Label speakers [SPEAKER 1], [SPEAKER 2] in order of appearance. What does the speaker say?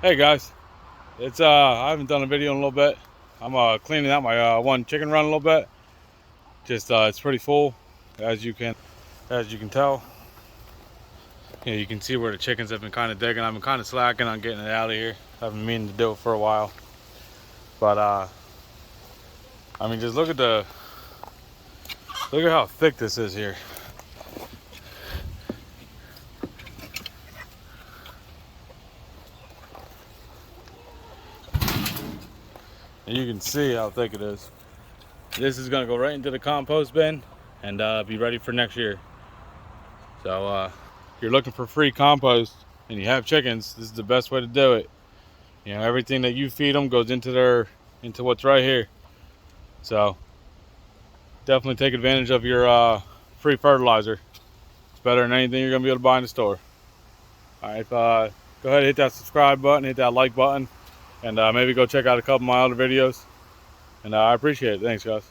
[SPEAKER 1] Hey guys, it's I haven't done a video in a little bit. I'm cleaning out my one chicken run a little bit. Just it's pretty full, as you can tell. You can see where the chickens have been kind of digging. I've been kind of slacking on getting it out of here. I've been meaning to do it for a while, but I mean, just look at how thick this is here. And you can see how thick it is. This is gonna go right into the compost bin and be ready for next year. So if you're looking for free compost and you have chickens, this is the best way to do it. You know, everything that you feed them goes into what's right here. So definitely take advantage of your free fertilizer. It's better than anything you're gonna be able to buy in the store. All right, go ahead and hit that subscribe button, hit that like button, and maybe go check out a couple of my other videos. And I appreciate it. Thanks, guys.